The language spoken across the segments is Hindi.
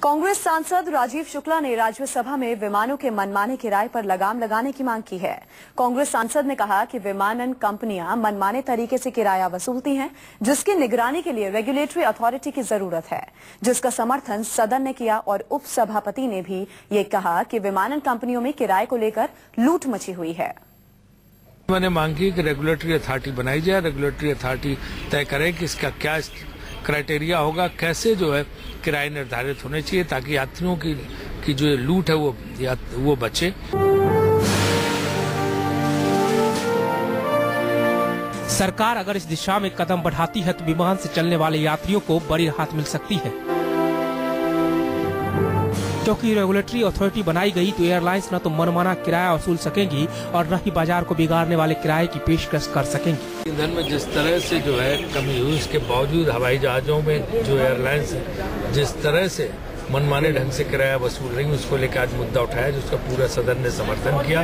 कांग्रेस सांसद राजीव शुक्ला ने राज्यसभा में विमानों के मनमाने किराए पर लगाम लगाने की मांग की है। कांग्रेस सांसद ने कहा कि विमानन कंपनियां मनमाने तरीके से किराया वसूलती हैं, जिसकी निगरानी के लिए रेगुलेटरी अथॉरिटी की जरूरत है, जिसका समर्थन सदन ने किया और उपसभापति ने भी ये कहा कि विमानन कंपनियों में किराए को लेकर लूट मची हुई है। मैंने मांग की कि रेगुलेटरी अथॉरिटी बनाई जाए, रेगुलेटरी अथॉरिटी तय करे कि इसका क्या क्राइटेरिया होगा, कैसे जो है किराए निर्धारित होने चाहिए ताकि यात्रियों की जो लूट है वो बचे। सरकार अगर इस दिशा में कदम बढ़ाती है तो विमान से चलने वाले यात्रियों को बड़ी राहत मिल सकती है, क्योंकि रेगुलेटरी अथॉरिटी बनाई गई तो एयरलाइंस न तो मनमाना किराया वसूल सकेंगी और न ही बाजार को बिगाड़ने वाले किराए की पेशकश कर सकेंगी। ईंधन में जिस तरह से जो है कमी हुई, उसके बावजूद हवाई जहाजों में जो एयरलाइंस जिस तरह से मनमाने ढंग से किराया वसूल रही, उसको लेकर आज मुद्दा उठाया, जिसका पूरा सदन ने समर्थन किया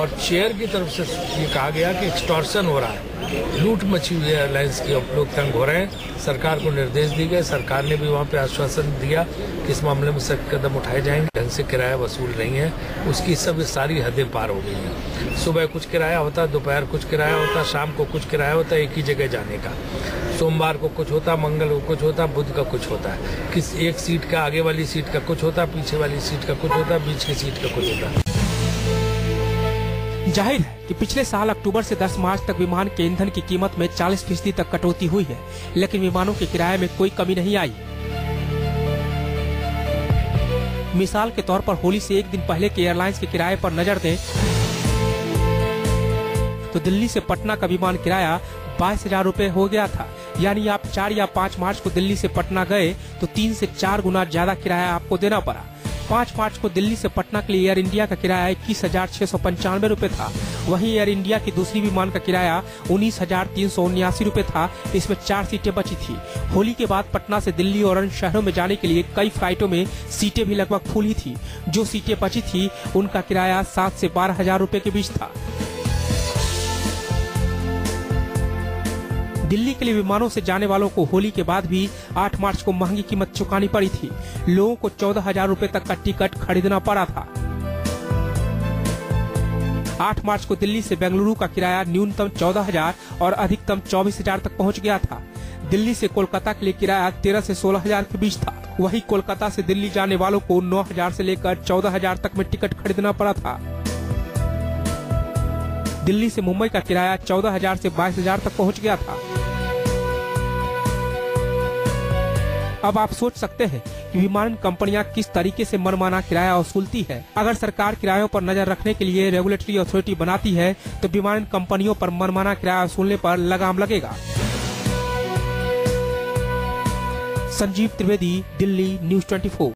और चेयर की तरफ से ये कहा गया कि एक्सटॉर्शन हो रहा है, लूट मची हुई है एयरलाइंस की, लोग तंग हो रहे हैं। सरकार को निर्देश दिए गए, सरकार ने भी वहाँ पे आश्वासन दिया कि इस मामले में सख्त कदम उठाए जाएंगे। ढंग से किराया वसूल रही है, उसकी सब सारी हदें पार हो गई हैं। सुबह कुछ किराया होता, दोपहर कुछ किराया होता, शाम को कुछ किराया होता, एक ही जगह जाने का। सोमवार को कुछ होता, मंगल को कुछ होता, बुध का कुछ होता है। किस एक सीट का, आगे वाली सीट का कुछ होता, पीछे वाली सीट का कुछ होता, बीच की सीट का कुछ होता। जाहिर है कि पिछले साल अक्टूबर से 10 मार्च तक विमान के ईंधन की कीमत में 40% तक कटौती हुई है, लेकिन विमानों के किराए में कोई कमी नहीं आई। मिसाल के तौर पर होली से एक दिन पहले के एयरलाइंस के किराए पर नजर दें तो दिल्ली से पटना का विमान किराया 22,000 रुपए हो गया था। यानी आप 4 या 5 मार्च को दिल्ली से पटना गए तो 3 से 4 गुना ज्यादा किराया आपको देना पड़ा। 5 मार्च को दिल्ली से पटना के लिए एयर इंडिया का किराया 21,695 रुपए था। वहीं एयर इंडिया की दूसरी विमान का किराया 19,379 रुपए था। इसमें 4 सीटें बची थी। होली के बाद पटना से दिल्ली और अन्य शहरों में जाने के लिए कई फ्लाइटों में सीटें भी लगभग फुल ही थी। जो सीटें बची थी उनका किराया 7 से 12,000 रुपए के बीच था। दिल्ली के लिए विमानों से जाने वालों को होली के बाद भी 8 मार्च को महंगी कीमत चुकानी पड़ी थी। लोगों को 14,000 रुपए तक का टिकट खरीदना पड़ा था। 8 मार्च को दिल्ली से बेंगलुरु का किराया न्यूनतम 14,000 और अधिकतम 24,000 तक पहुंच गया था। दिल्ली से कोलकाता के लिए किराया 13 से 16,000 के बीच था। वहीं कोलकाता से दिल्ली जाने वालों को 9,000 से लेकर 14,000 तक में टिकट खरीदना पड़ा था। दिल्ली से मुंबई का किराया 14,000 से 22,000 तक पहुंच गया था। अब आप सोच सकते हैं कि विमान कंपनियां किस तरीके से मनमाना किराया वसूलती है। अगर सरकार किरायों पर नजर रखने के लिए रेगुलेटरी अथॉरिटी बनाती है तो विमान कंपनियों पर मनमाना किराया वसूलने पर लगाम लगेगा। संजीव त्रिवेदी, दिल्ली, न्यूज़ 24।